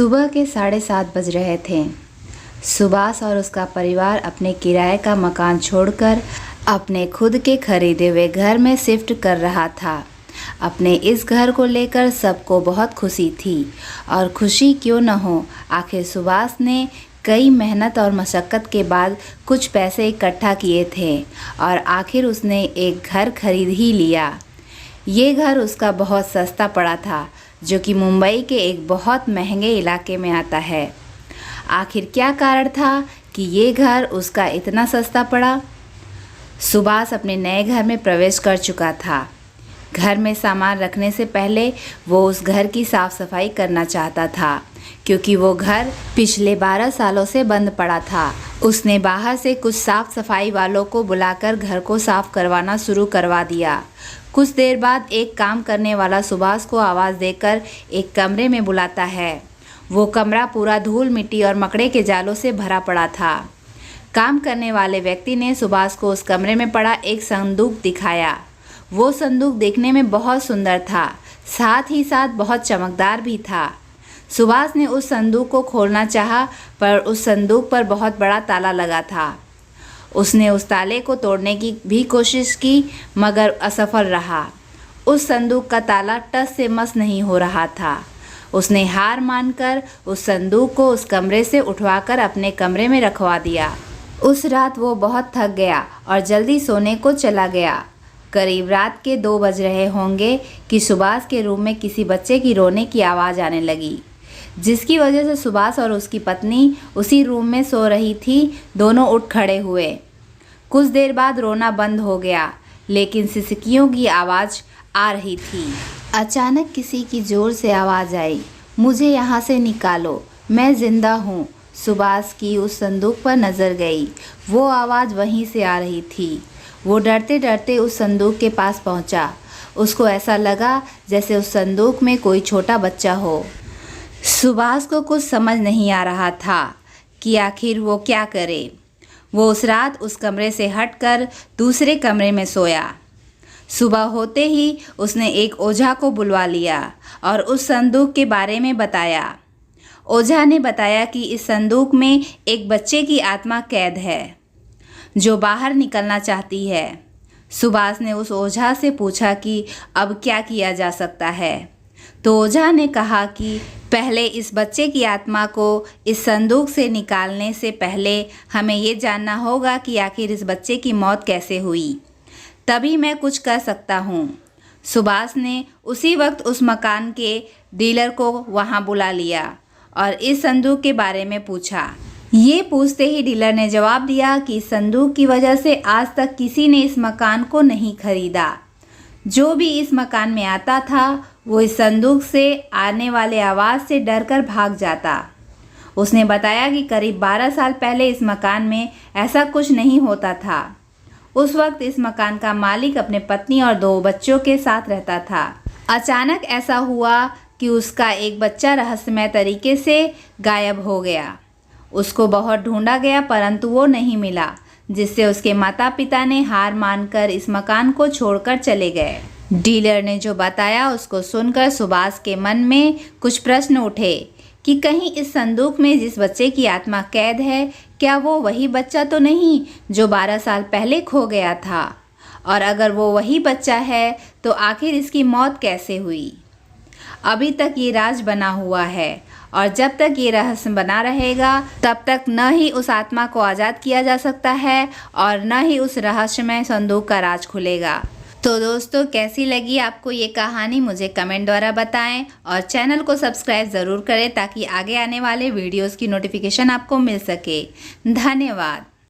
सुबह के 7:30 बज रहे थे। सुभाष और उसका परिवार अपने किराए का मकान छोड़कर अपने खुद के खरीदे हुए घर में शिफ्ट कर रहा था। अपने इस घर को लेकर सबको बहुत खुशी थी और खुशी क्यों न हो, आखिर सुभाष ने कई मेहनत और मशक्क़त के बाद कुछ पैसे इकट्ठा किए थे और आखिर उसने एक घर खरीद ही लिया। ये घर उसका बहुत सस्ता पड़ा था, जो कि मुंबई के एक बहुत महंगे इलाके में आता है। आखिर क्या कारण था कि ये घर उसका इतना सस्ता पड़ा? सुभाष अपने नए घर में प्रवेश कर चुका था। घर में सामान रखने से पहले वो उस घर की साफ़ सफाई करना चाहता था, क्योंकि वो घर पिछले 12 सालों से बंद पड़ा था। उसने बाहर से कुछ साफ़ सफाई वालों को बुलाकर घर को साफ़ करवाना शुरू करवा दिया। कुछ देर बाद एक काम करने वाला सुभाष को आवाज़ देकर एक कमरे में बुलाता है। वो कमरा पूरा धूल मिट्टी और मकड़े के जालों से भरा पड़ा था। काम करने वाले व्यक्ति ने सुभाष को उस कमरे में पड़ा एक संदूक दिखाया। वो संदूक देखने में बहुत सुंदर था, साथ ही साथ बहुत चमकदार भी था। सुभाष ने उस संदूक को खोलना चाहा, पर उस संदूक पर बहुत बड़ा ताला लगा था। उसने उस ताले को तोड़ने की भी कोशिश की, मगर असफल रहा। उस संदूक का ताला टस से मस नहीं हो रहा था। उसने हार मानकर उस संदूक को उस कमरे से उठवाकर अपने कमरे में रखवा दिया। उस रात वो बहुत थक गया और जल्दी सोने को चला गया। करीब रात के 2 बज रहे होंगे कि सुभाष के रूम में किसी बच्चे की रोने की आवाज़ आने लगी, जिसकी वजह से सुभाष और उसकी पत्नी उसी रूम में सो रही थी। दोनों उठ खड़े हुए। कुछ देर बाद रोना बंद हो गया, लेकिन सिसकियों की आवाज़ आ रही थी। अचानक किसी की ज़ोर से आवाज़ आई, मुझे यहाँ से निकालो, मैं ज़िंदा हूँ। सुभाष की उस संदूक पर नज़र गई। वो आवाज़ वहीं से आ रही थी। वो डरते डरते उस संदूक के पास पहुँचा। उसको ऐसा लगा जैसे उस संदूक में कोई छोटा बच्चा हो। सुभाष को कुछ समझ नहीं आ रहा था कि आखिर वो क्या करे। वो उस रात उस कमरे से हटकर दूसरे कमरे में सोया। सुबह होते ही उसने एक ओझा को बुलवा लिया और उस संदूक के बारे में बताया। ओझा ने बताया कि इस संदूक में एक बच्चे की आत्मा कैद है, जो बाहर निकलना चाहती है। सुभाष ने उस ओझा से पूछा कि अब क्या किया जा सकता है, तो ओझा ने कहा कि पहले इस बच्चे की आत्मा को इस संदूक से निकालने से पहले हमें ये जानना होगा कि आखिर इस बच्चे की मौत कैसे हुई, तभी मैं कुछ कर सकता हूँ। सुभाष ने उसी वक्त उस मकान के डीलर को वहाँ बुला लिया और इस संदूक के बारे में पूछा। ये पूछते ही डीलर ने जवाब दिया कि इस संदूक की वजह से आज तक किसी ने इस मकान को नहीं खरीदा। जो भी इस मकान में आता था वो इस संदूक से आने वाले आवाज़ से डरकर भाग जाता। उसने बताया कि करीब 12 साल पहले इस मकान में ऐसा कुछ नहीं होता था। उस वक्त इस मकान का मालिक अपने पत्नी और 2 बच्चों के साथ रहता था। अचानक ऐसा हुआ कि उसका एक बच्चा रहस्यमय तरीके से गायब हो गया। उसको बहुत ढूंढा गया, परंतु वो नहीं मिला, जिससे उसके माता पिता ने हार मानकर इस मकान को छोड़कर चले गए। डीलर ने जो बताया उसको सुनकर सुभाष के मन में कुछ प्रश्न उठे कि कहीं इस संदूक में जिस बच्चे की आत्मा कैद है, क्या वो वही बच्चा तो नहीं जो 12 साल पहले खो गया था? और अगर वो वही बच्चा है तो आखिर इसकी मौत कैसे हुई? अभी तक ये राज बना हुआ है और जब तक ये रहस्य बना रहेगा तब तक न ही उस आत्मा को आज़ाद किया जा सकता है और न ही उस रहस्यमय संदूक का राज खुलेगा। तो दोस्तों, कैसी लगी आपको ये कहानी मुझे कमेंट द्वारा बताएं और चैनल को सब्सक्राइब ज़रूर करें ताकि आगे आने वाले वीडियोज़ की नोटिफिकेशन आपको मिल सके। धन्यवाद।